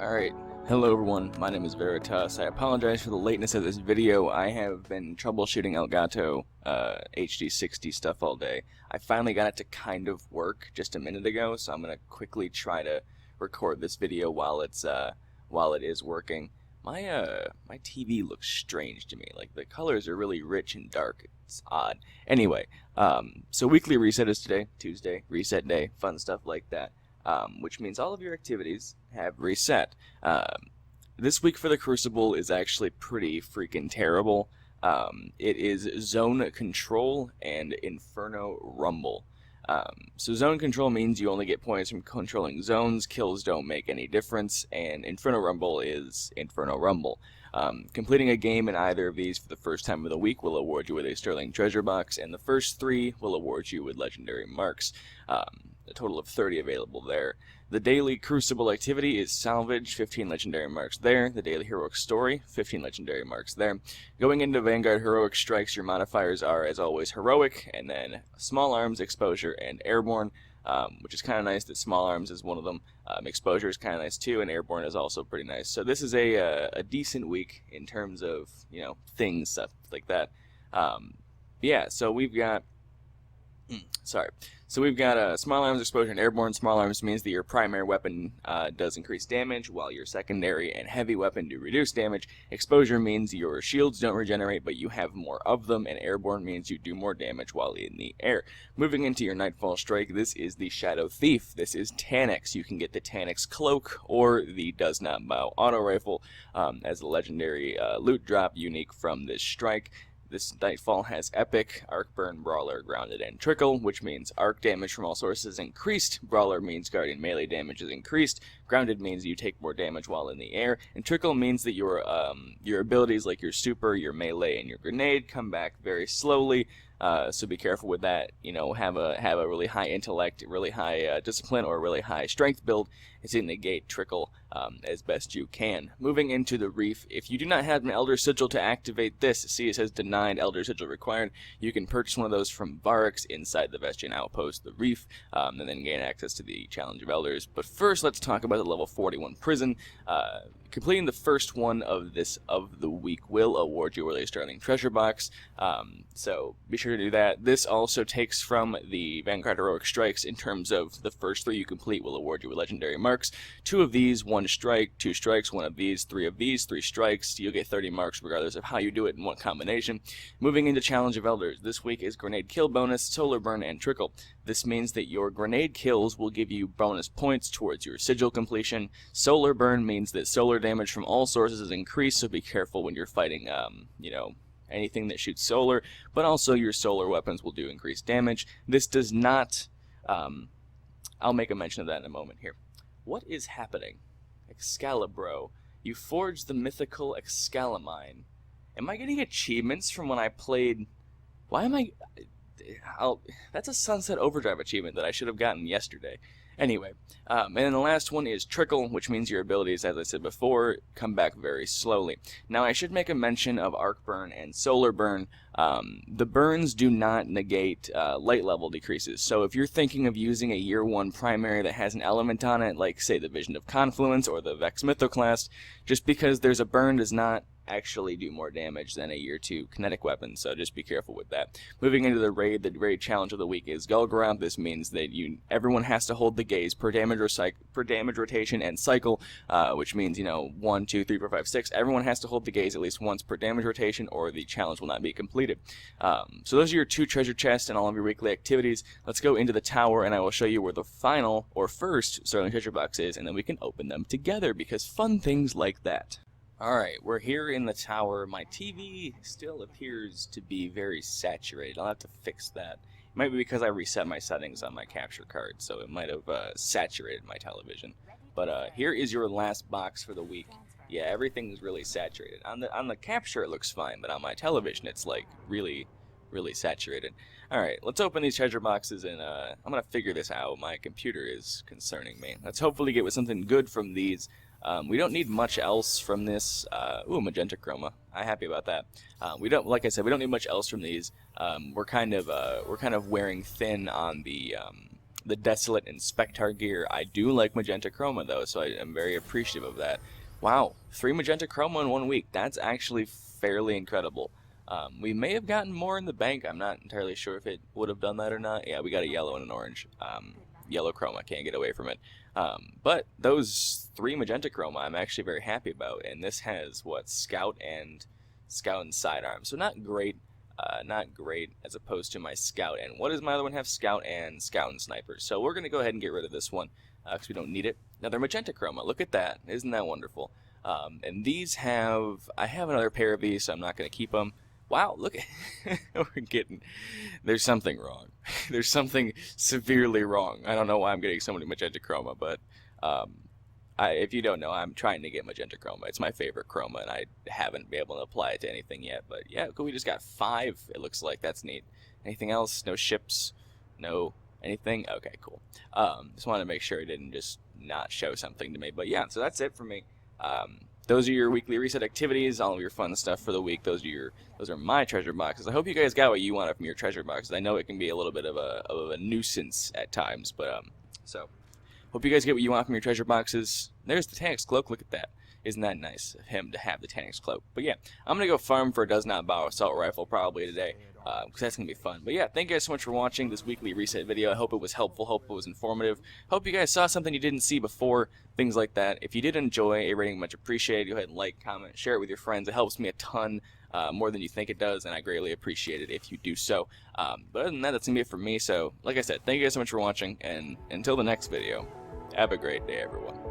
Alright, hello everyone, my name is Veritas. I apologize for the lateness of this video. I have been troubleshooting Elgato HD60 stuff all day. I finally got it to kind of work just a minute ago, so I'm going to quickly try to record this video while it is working. My TV looks strange to me. Like, the colors are really rich and dark. It's odd. Anyway, so weekly reset is today, Tuesday, reset day, fun stuff like that. Which means all of your activities have reset. This week for the Crucible is actually pretty freaking terrible. It is Zone Control and Inferno Rumble. So Zone Control means you only get points from controlling zones, kills don't make any difference, and Inferno Rumble is Inferno Rumble. Completing a game in either of these for the first time of the week will award you with a Sterling Treasure Box, and the first 3 will award you with Legendary Marks. A total of 30 available there. The daily Crucible activity is Salvage, 15 Legendary Marks there. The daily Heroic Story, 15 Legendary Marks there. Going into Vanguard Heroic Strikes, your modifiers are, as always, Heroic, and then Small Arms, Exposure, and Airborne, which is kind of nice that Small Arms is one of them. Exposure is kind of nice too, and Airborne is also pretty nice. So this is a decent week in terms of, things, stuff like that. Yeah, so we've got... So we've got Small Arms, Exposure, and Airborne. Small Arms means that your primary weapon does increase damage, while your secondary and heavy weapon do reduce damage. Exposure means your shields don't regenerate, but you have more of them, and Airborne means you do more damage while in the air. Moving into your Nightfall Strike, this is the Shadow Thief. This is Taniks. You can get the Taniks Cloak or the Does Not Bow Auto Rifle as a legendary loot drop unique from this strike. This Nightfall has Epic, Arc Burn, Brawler, Grounded, and Trickle, which means Arc damage from all sources is increased, Brawler means Guardian melee damage is increased, Grounded means you take more damage while in the air, and Trickle means that your abilities like your Super, your Melee, and your Grenade come back very slowly, so be careful with that. Have a really high intellect, really high discipline, or really high strength build to negate Trickle as best you can. Moving into the Reef, if you do not have an Elder Sigil to activate this, see it says denied, Elder Sigil required, you can purchase one of those from Varix inside the Vestian Outpost, the Reef, and then gain access to the Challenge of Elders. But first, let's talk about the level 41 Prison. Completing the first one of the week will award you with a Sterling Treasure Box, so be sure to do that. This also takes from the Vanguard Heroic Strikes in terms of the first 3 you complete will award you with Legendary Marks. 2 of these, 1 strike, 2 strikes, 1 of these, 3 of these, 3 strikes. You'll get 30 marks regardless of how you do it and what combination. Moving into Challenge of Elders, this week is Grenade Kill Bonus, Solar Burn, and Trickle. This means that your grenade kills will give you bonus points towards your sigil completion. Solar Burn means that solar damage from all sources is increased, so be careful when you're fighting, anything that shoots solar, but also your solar weapons will do increased damage. This does not, I'll make a mention of that in a moment here. What is happening? Excalibro. You forged the mythical Excalamine. Am I getting achievements from when I played... Why am I... That's a Sunset Overdrive achievement that I should have gotten yesterday. Anyway, and then the last one is Trickle, which means your abilities, as I said before, come back very slowly. Now, I should make a mention of Arc Burn and Solar Burn. The burns do not negate light level decreases, so if you're thinking of using a Year 1 primary that has an element on it, like, say, the Vision of Confluence or the Vex Mythoclast, just because there's a burn does not actually do more damage than a Year 2 kinetic weapon, so just be careful with that. Moving into the raid challenge of the week is Gulgrab. This means that everyone has to hold the gaze per damage rotation and cycle, which means 1, 2, 3, 4, 5, 6. Everyone has to hold the gaze at least once per damage rotation, or the challenge will not be completed. So those are your 2 treasure chests and all of your weekly activities. Let's go into the tower, and I will show you where the final or first Sterling Treasure Box is, and then we can open them together because fun things like that. Alright, we're here in the tower. My TV still appears to be very saturated. I'll have to fix that. It might be because I reset my settings on my capture card, so it might have saturated my television. But here is your last box for the week. Yeah, everything's really saturated. On the capture it looks fine, but on my television it's like really saturated. Alright, let's open these treasure boxes, and I'm gonna figure this out. My computer is concerning me. Let's hopefully get with something good from these. We don't need much else from this. Ooh, magenta chroma. I'm happy about that. Like I said, we don't need much else from these. We're kind of wearing thin on the the Desolate and Spectre gear. I do like magenta chroma though, so I am very appreciative of that. Wow, 3 magenta chroma in 1 week. That's actually fairly incredible. We may have gotten more in the bank. I'm not entirely sure if it would have done that or not. Yeah, we got a yellow and an orange. Yellow chroma, can't get away from it. But those 3 magenta chroma I'm actually very happy about. And this has, what, Scout and Sidearm. So not great. Not great as opposed to my Scout. And what does my other one have? Scout and Sniper. So we're going to go ahead and get rid of this one because we don't need it. Another magenta chroma. Look at that. Isn't that wonderful? And these have... I have another pair of these, so I'm not going to keep them. Wow, look at... we're getting... There's something wrong. There's something severely wrong. I don't know why I'm getting so many magenta chroma, but... if you don't know, I'm trying to get magenta chroma. It's my favorite chroma, and I haven't been able to apply it to anything yet. But yeah, cool. We just got 5, it looks like. That's neat. Anything else? No ships? No anything? Okay, cool. Just wanted to make sure it didn't just not show something to me. But yeah, so that's it for me. Those are your weekly reset activities, all of your fun stuff for the week. Those are my treasure boxes. I hope you guys got what you wanted from your treasure boxes. I know it can be a little bit of a nuisance at times, but so... Hope you guys get what you want from your treasure boxes. There's the Taniks Cloak. Look at that. Isn't that nice of him to have the Taniks Cloak? But yeah, I'm going to go farm for a Does Not Bow assault rifle probably today, because that's going to be fun. But yeah, thank you guys so much for watching this weekly reset video. I hope it was helpful. Hope it was informative. Hope you guys saw something you didn't see before, things like that. If you did enjoy, a rating much appreciated. Go ahead and like, comment, share it with your friends. It helps me a ton. More than you think it does, and I greatly appreciate it if you do so. But other than that, that's going to be it for me. So, like I said, thank you guys so much for watching, and until the next video, have a great day, everyone.